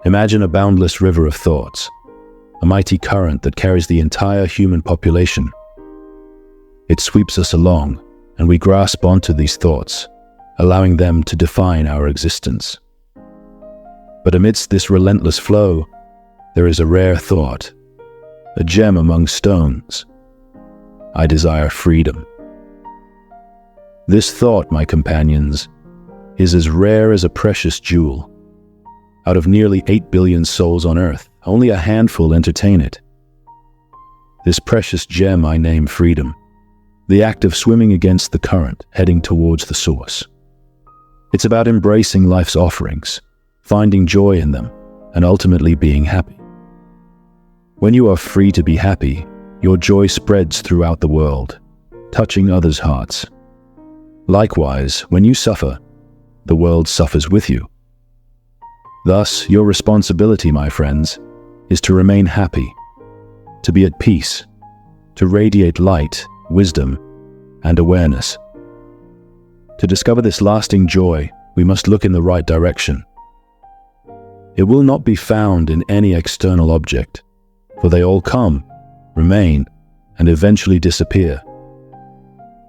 Imagine a boundless river of thoughts, a mighty current that carries the entire human population. It sweeps us along, and we grasp onto these thoughts, allowing them to define our existence. But amidst this relentless flow, there is a rare thought, a gem among stones. I desire freedom. This thought, my companions, is as rare as a precious jewel. Out of nearly 8 billion souls on earth, only a handful entertain it. This precious gem I name freedom, the act of swimming against the current, heading towards the source. It's about embracing life's offerings, finding joy in them, and ultimately being happy. When you are free to be happy, your joy spreads throughout the world, touching others' hearts. Likewise, when you suffer, the world suffers with you. Thus, your responsibility, my friends, is to remain happy, to be at peace, to radiate light, wisdom, and awareness. To discover this lasting joy, we must look in the right direction. It will not be found in any external object, for they all come, remain, and eventually disappear.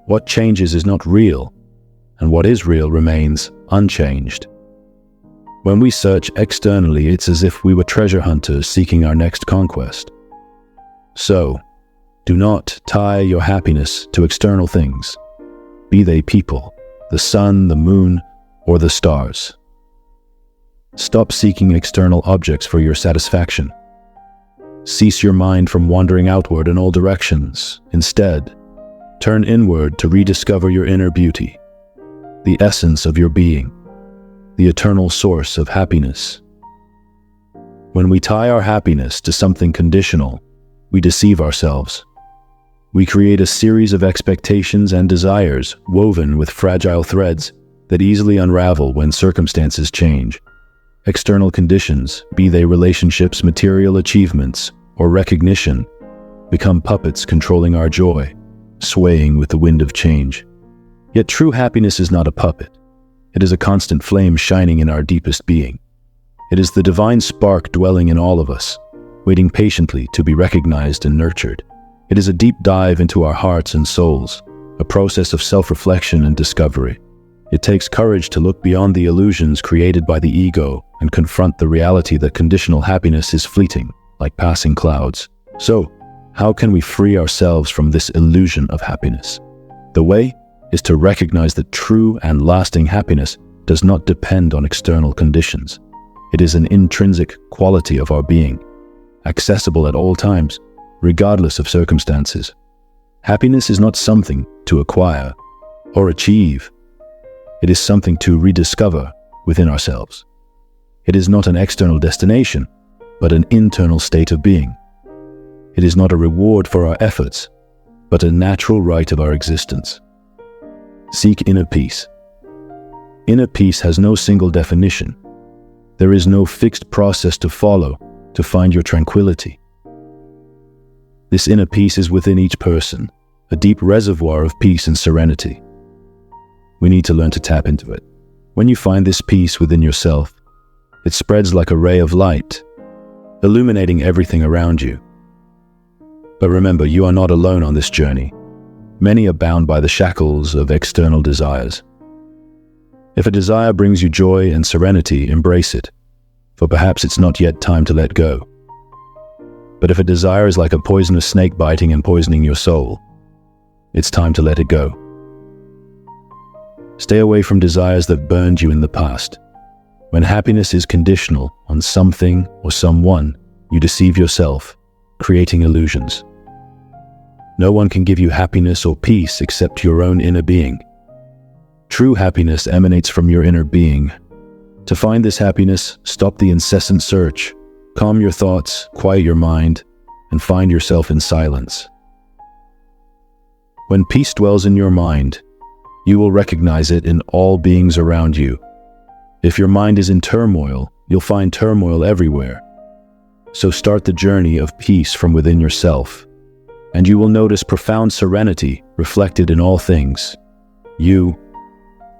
What changes is not real, and what is real remains unchanged. When we search externally, it's as if we were treasure hunters seeking our next conquest. So, do not tie your happiness to external things, be they people, the sun, the moon, or the stars. Stop seeking external objects for your satisfaction. Cease your mind from wandering outward in all directions. Instead, turn inward to rediscover your inner beauty, the essence of your being, the eternal source of happiness. When we tie our happiness to something conditional, we deceive ourselves. We create a series of expectations and desires woven with fragile threads that easily unravel when circumstances change. External conditions, be they relationships, material achievements, or recognition, become puppets controlling our joy, swaying with the wind of change. Yet true happiness is not a puppet. It is a constant flame shining in our deepest being. It is the divine spark dwelling in all of us, waiting patiently to be recognized and nurtured. It is a deep dive into our hearts and souls, a process of self-reflection and discovery. It takes courage to look beyond the illusions created by the ego and confront the reality that conditional happiness is fleeting, like passing clouds. So, how can we free ourselves from this illusion of happiness? The way is to recognize that true and lasting happiness does not depend on external conditions. It is an intrinsic quality of our being, accessible at all times, regardless of circumstances. Happiness is not something to acquire or achieve. It is something to rediscover within ourselves. It is not an external destination, but an internal state of being. It is not a reward for our efforts, but a natural right of our existence. Seek inner peace. Inner peace has no single definition. There is no fixed process to follow to find your tranquility. This inner peace is within each person, a deep reservoir of peace and serenity. We need to learn to tap into it. When you find this peace within yourself, it spreads like a ray of light, illuminating everything around you. But remember, you are not alone on this journey. Many are bound by the shackles of external desires. If a desire brings you joy and serenity, embrace it, for perhaps it's not yet time to let go. But if a desire is like a poisonous snake biting and poisoning your soul, it's time to let it go. Stay away from desires that burned you in the past. When happiness is conditional on something or someone, you deceive yourself, creating illusions. No one can give you happiness or peace except your own inner being. True happiness emanates from your inner being. To find this happiness, stop the incessant search, calm your thoughts, quiet your mind, and find yourself in silence. When peace dwells in your mind, you will recognize it in all beings around you. If your mind is in turmoil, you'll find turmoil everywhere. So start the journey of peace from within yourself, and you will notice profound serenity reflected in all things. You,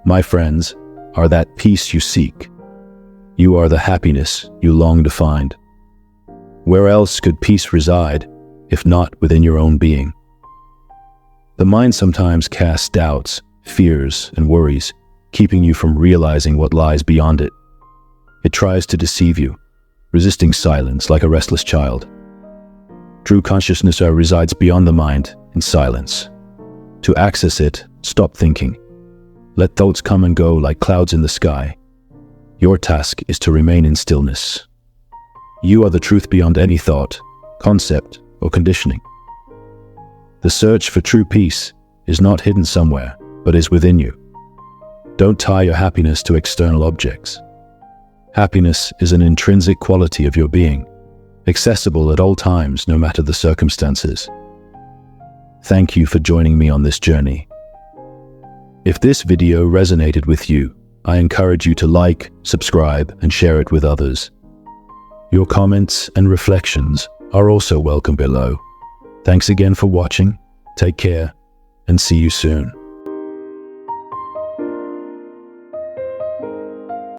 my friends, are that peace you seek. You are the happiness you long to find. Where else could peace reside, if not within your own being? The mind sometimes casts doubts, fears, and worries, keeping you from realizing what lies beyond it. It tries to deceive you, resisting silence like a restless child. True consciousness resides beyond the mind, in silence. To access it, stop thinking. Let thoughts come and go like clouds in the sky. Your task is to remain in stillness. You are the truth beyond any thought, concept, or conditioning. The search for true peace is not hidden somewhere, but is within you. Don't tie your happiness to external objects. Happiness is an intrinsic quality of your being, accessible at all times, no matter the circumstances. Thank you for joining me on this journey. If this video resonated with you, I encourage you to like, subscribe, and share it with others. Your comments and reflections are also welcome below. Thanks again for watching, take care, and see you soon.